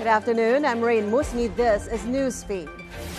Good afternoon, I'm Raine Musñgi. This is Newsfeed.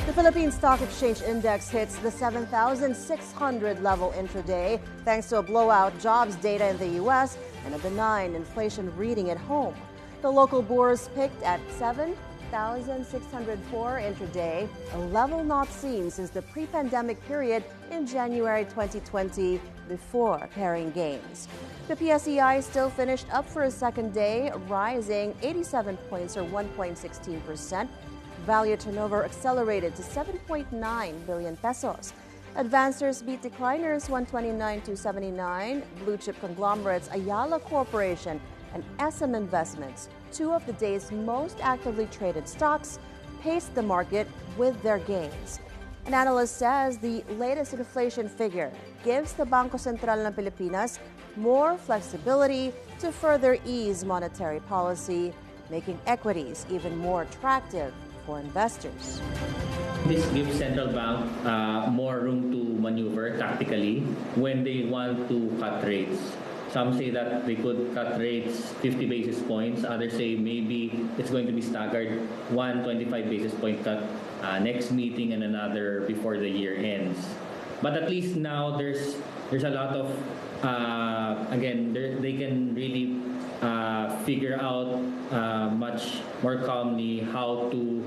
The Philippine Stock Exchange Index hits the 7,600 level intraday thanks to a blowout jobs data in the U.S. and a benign inflation reading at home. The local bourse peaked at 7,604 intraday, a level not seen since the pre-pandemic period in January 2020 before pairing gains. The PSEi still finished up for a second day, rising 87 points or 1.16%. Value turnover accelerated to 7.9 billion pesos. Advancers beat decliners 129-79. Blue chip conglomerates Ayala Corporation and SM Investments, two of the day's most actively traded stocks, paced the market with their gains. An analyst says the latest inflation figure gives the Bangko Sentral ng Pilipinas more flexibility to further ease monetary policy, making equities even more attractive for investors. This gives central bank more room to maneuver tactically when they want to cut rates. Some say that they could cut rates 50 basis points. Others say maybe it's going to be staggered, one 25 basis point cut next meeting and another before the year ends. But at least now there's a lot of they can really figure out much more calmly how to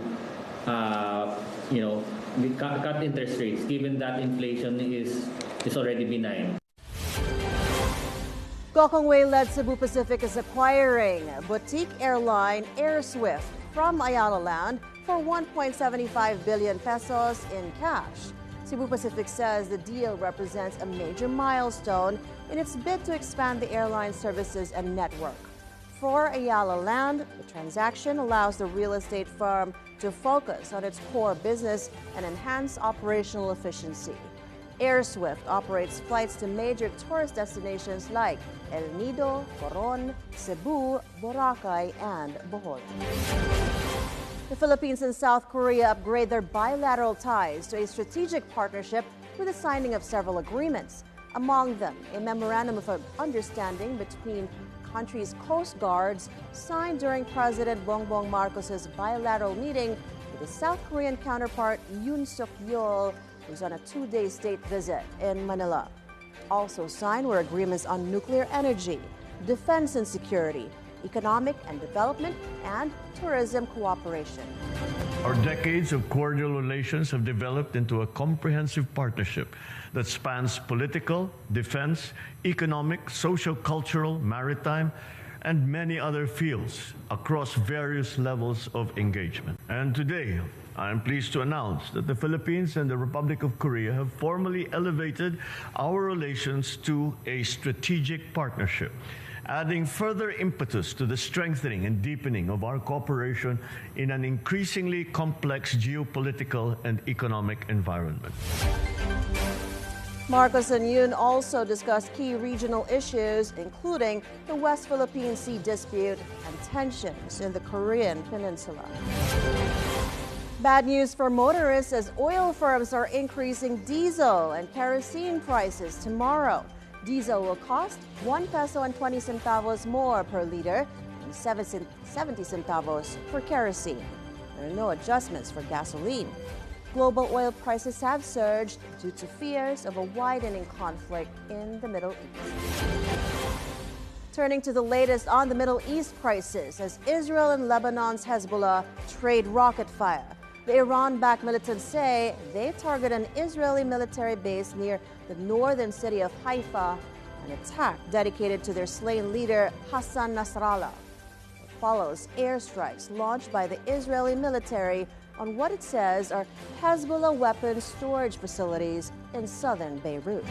cut interest rates, given that inflation is already benign. Gokongwei-led Cebu Pacific is acquiring boutique airline AirSWIFT from Ayala Land for 1.75 billion pesos in cash. Cebu Pacific says the deal represents a major milestone in its bid to expand the airline services and network. For Ayala Land, the transaction allows the real estate firm to focus on its core business and enhance operational efficiency. AirSWIFT operates flights to major tourist destinations like El Nido, Coron, Cebu, Boracay, and Bohol. The Philippines and South Korea upgrade their bilateral ties to a strategic partnership with the signing of several agreements. Among them, a memorandum of understanding between countries' coast guards signed during President Bongbong Marcos's bilateral meeting with his South Korean counterpart Yoon Suk-yeol, who's on a two-day state visit in Manila. Also signed were agreements on nuclear energy, defense and security, economic and development, and tourism cooperation. Our decades of cordial relations have developed into a comprehensive partnership that spans political, defense, economic, socio-cultural, maritime, and many other fields across various levels of engagement. And today, I am pleased to announce that the Philippines and the Republic of Korea have formally elevated our relations to a strategic partnership, adding further impetus to the strengthening and deepening of our cooperation in an increasingly complex geopolitical and economic environment. Marcos and Yoon also discussed key regional issues, including the West Philippine Sea dispute and tensions in the Korean Peninsula. Bad news for motorists as oil firms are increasing diesel and kerosene prices tomorrow. Diesel will cost 1 peso and 20 centavos more per liter and 70 centavos for kerosene. There are no adjustments for gasoline. Global oil prices have surged due to fears of a widening conflict in the Middle East. Turning to the latest on the Middle East crisis as Israel and Lebanon's Hezbollah trade rocket fire. The Iran-backed militants say they target an Israeli military base near the northern city of Haifa, an attack dedicated to their slain leader Hassan Nasrallah. It follows airstrikes launched by the Israeli military on what it says are Hezbollah weapons storage facilities in southern Beirut.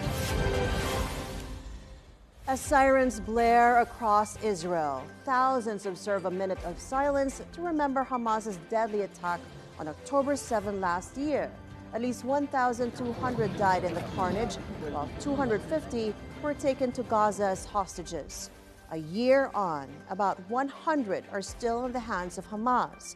As sirens blare across Israel, thousands observe a minute of silence to remember Hamas's deadly attack on October 7 last year. At least 1,200 died in the carnage, while 250 were taken to Gaza as hostages. A year on, about 100 are still in the hands of Hamas.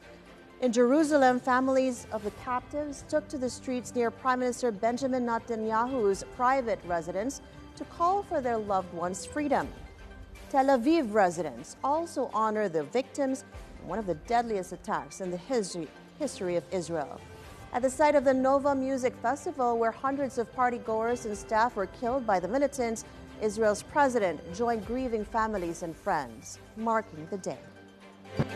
In Jerusalem, families of the captives took to the streets near Prime Minister Benjamin Netanyahu's private residence to call for their loved ones' freedom. Tel Aviv residents also honor the victims one of the deadliest attacks in the history of Israel. At the site of the Nova Music Festival, where hundreds of partygoers and staff were killed by the militants, Israel's president joined grieving families and friends, marking the day.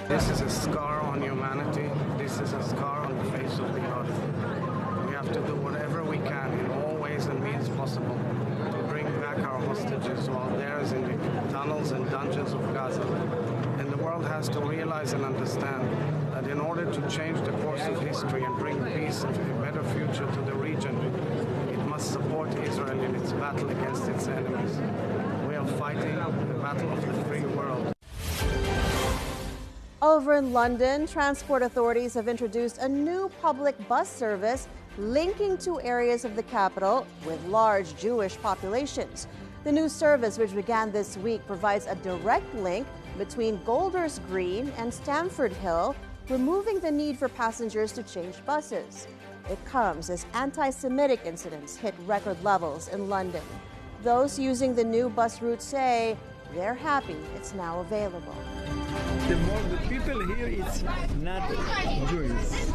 This is a scar on humanity. This is a scar on the face of the earth. We have to do whatever we can in all ways and means possible to bring back our hostages while there is in the tunnels and dungeons of Gaza. And the world has to realize and understand that in order to change the course of history and bring peace and a better future to the region, it must support Israel in its battle against its enemies. We are fighting the battle of the free world. Over in London, transport authorities have introduced a new public bus service linking two areas of the capital with large Jewish populations. The new service, which began this week, provides a direct link between Golders Green and Stamford Hill, removing the need for passengers to change buses. It comes as anti-Semitic incidents hit record levels in London. Those using the new bus route say they're happy it's now available. The people here, it's not Jews.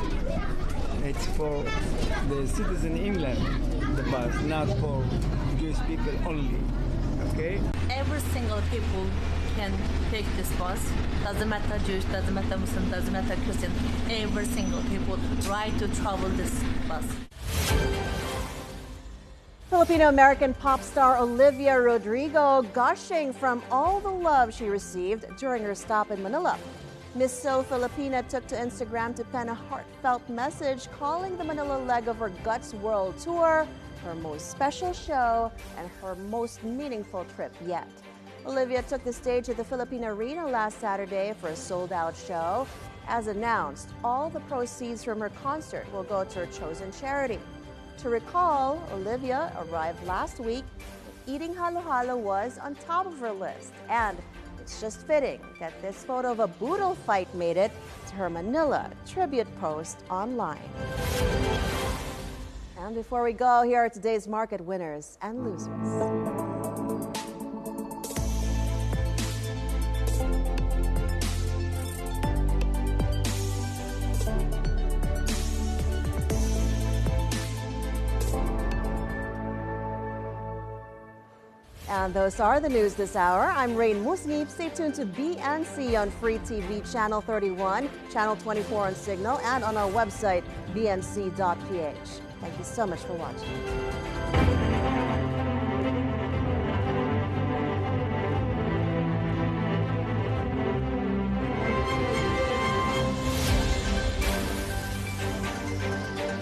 It's for the citizens in England, the bus, not for Jewish people only. Okay? Every single people can take this bus. Doesn't matter Jewish, doesn't matter Muslim, doesn't matter Christian. Every single people try to travel this bus. Filipino-American pop star Olivia Rodrigo gushing from all the love she received during her stop in Manila. Miss So Filipina took to Instagram to pen a heartfelt message calling the Manila leg of her Guts World Tour her most special show and her most meaningful trip yet. Olivia took the stage at the Philippine Arena last Saturday for a sold-out show. As announced, all the proceeds from her concert will go to her chosen charity. To recall, Olivia arrived last week, and eating halo-halo was on top of her list. And it's just fitting that this photo of a boodle fight made it to her Manila tribute post online. And before we go, here are today's market winners and losers. And those are the news this hour. I'm Raine Musñgi. Stay tuned to BNC on Free TV Channel 31, Channel 24 on Cignal, and on our website, bnc.ph. Thank you so much for watching.